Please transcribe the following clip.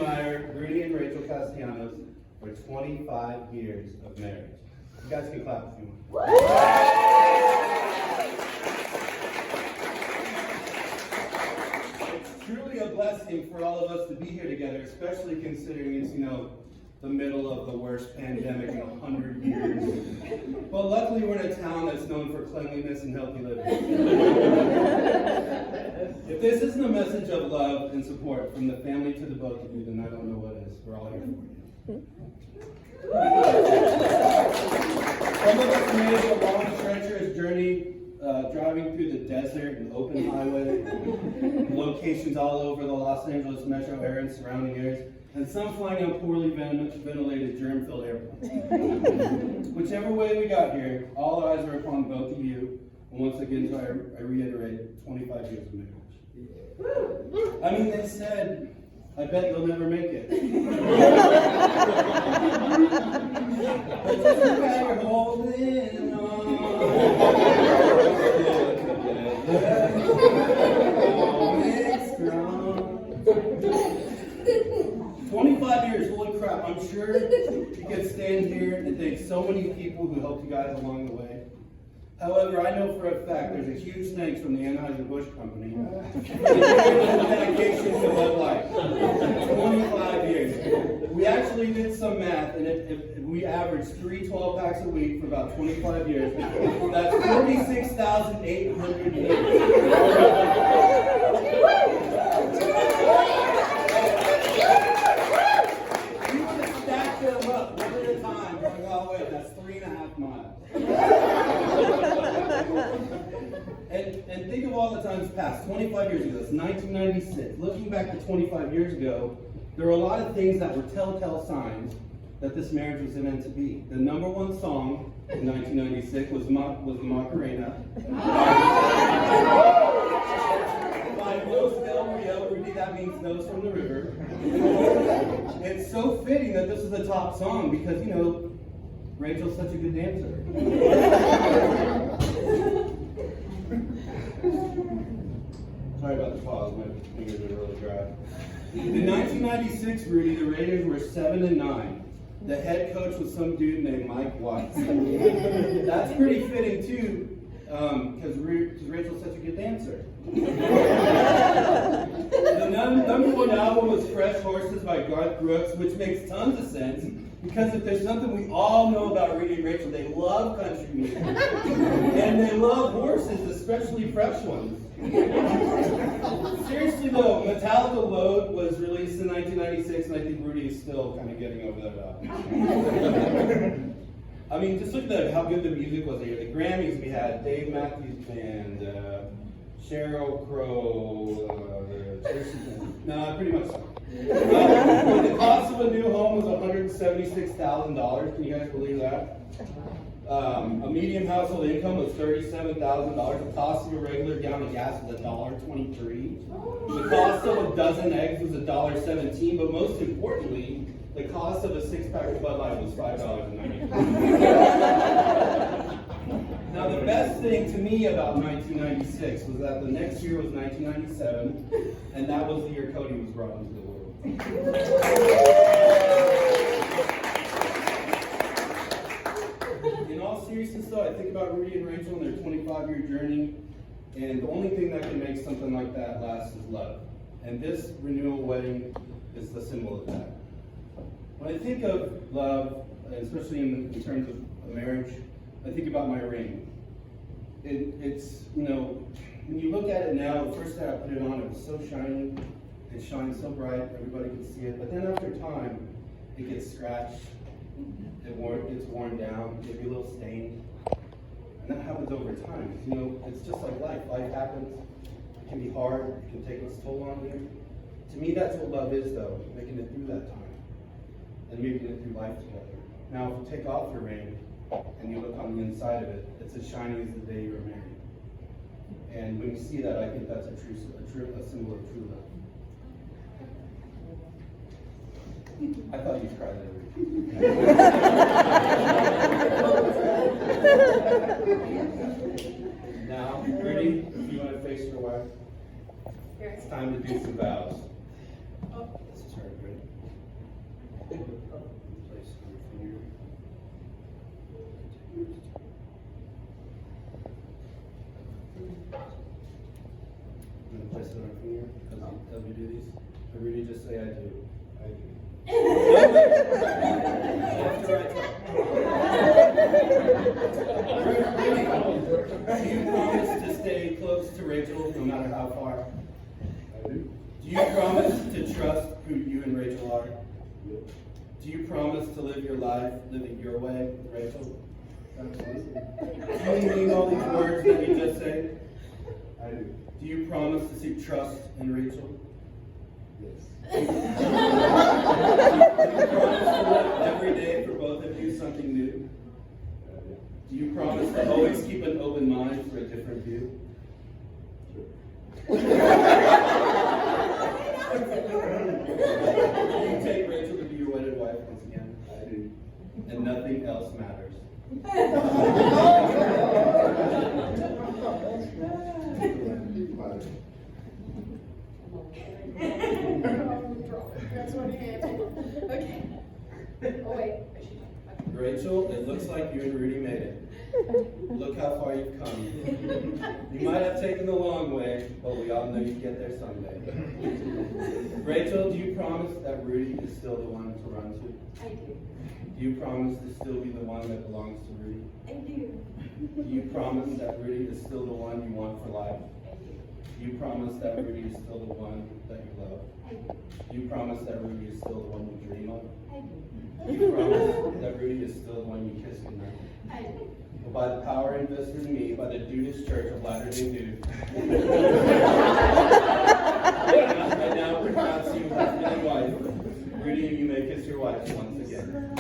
admire Rudy and Rachel Castellanos for 25 years of marriage. You guys can clap if you want. It's truly a blessing for all of us to be here together, especially considering it's, the middle of the worst pandemic in 100 years. But luckily we're in a town that's known for cleanliness and healthy living. If this isn't a message of love and support from the family to the both of you, then I don't know what is. We're all here for you. Some of us made a long, treacherous journey driving through the desert and open highway, locations all over the Los Angeles metro area and surrounding areas, and some flying on poorly ventilated, germ-filled airplanes. Whichever way we got here, all eyes are upon both of you. And once again, so I reiterate, 25 years of marriage. I mean, they said, I bet you'll never make it. But just remember holding on. 25 years, holy crap. I'm sure you could stand here and thank so many people who helped you guys along the way. However, I know for a fact there's a huge thanks from the Anheuser-Busch Company for the dedication to Bud Light. 25 years. We actually did some math, and if we averaged 3 12-packs a week for about 25 years, that's 46,800 years. We would have stacked them up one at a time. Like, oh wait, that's 3.5 miles. And think of all the times past. 25 years ago, that's 1996. Looking back to 25 years ago, there were a lot of things that were telltale signs that this marriage was meant to be. The number one song in 1996 was Macarena. By Los Del Rio, Rudy, that means nose from the river. It's so fitting that this is the top song because, Rachel's such a good dancer. Sorry about the pause, my fingers are really dry. In 1996, Rudy, the Raiders were 7-9. The head coach was some dude named Mike Watts. That's pretty fitting too, because Rachel's such a good dancer. The number one album was Fresh Horses by Garth Brooks, which makes tons of sense. Because if there's something we all know about Rudy and Rachel, they love country music. And they love horses, especially fresh ones. Seriously though, Metallica Load was released in 1996, and I think Rudy is still kind of getting over that album. I mean, just look at how good the music was here. The Grammys we had, Dave Matthews Band, Sheryl Crow, no, pretty much so. The cost of a new home was $176,000. Can you guys believe that? A medium household income was $37,000. The cost of a regular gallon of gas was $1.23. The cost of a dozen eggs was $1.17. But most importantly, the cost of a 6-pack of Bud Light was $5.90. Now, the best thing to me about 1996 was that the next year was 1997, and that was the year Cody was brought into the world. In all seriousness, though, I think about Rudy and Rachel and their 25-year journey, and the only thing that can make something like that last is love. And this renewal wedding is the symbol of that. When I think of love, especially in terms of a marriage, I think about my ring. It's, when you look at it now, the first day I put it on, it was so shiny. It shines so bright, everybody can see it. But then after time, it gets scratched, it gets worn down, maybe a little stained. And that happens over time. It's just like life. Life happens. It can be hard. It can take its toll on you. To me, that's what love is, though, making it through that time and making it through life together. Now, if you take off the ring and you look on the inside of it, it's as shiny as the day you were married. And when you see that, I think that's a symbol of true love. I thought you'd cry there. Now, Rudy, if you want to face your wife, it's time to do some vows. This is her, ready? Rudy, just say I do. I do. After I talk. Do you promise to stay close to Rachel no matter how far? I do. Do you promise to trust who you and Rachel are? Yes. Do you promise to live your life living your way, Rachel? Absolutely. Do you mean all these words that you just said? I do. Do you promise to seek trust in Rachel? Yes. Do you promise to live every day for both of you something new? I do. Do you promise to always keep an open mind for a different view? Sure. Do you take Rachel to be your wedded wife once again? I do. And nothing else matters. That's what it is. Okay. Oh, wait. Rachel, it looks like you and Rudy made it. Look how far you've come. You might have taken the long way, but we all know you'd get there someday. Rachel, do you promise that Rudy is still the one to run to? I do. Do you promise to still be the one that belongs to Rudy? I do. Do you promise that Rudy is still the one you want for life? I do. Do you promise that Rudy is still the one that you love? I do. Do you promise that Rudy is still the one you dream of? I do. Do you promise that Rudy is still the one you kiss goodnight? I do. Well, by the power invested in me by the Dude's Church of Latter-day Dude, I now pronounce you husband and wife. Rudy, you may kiss your wife once again.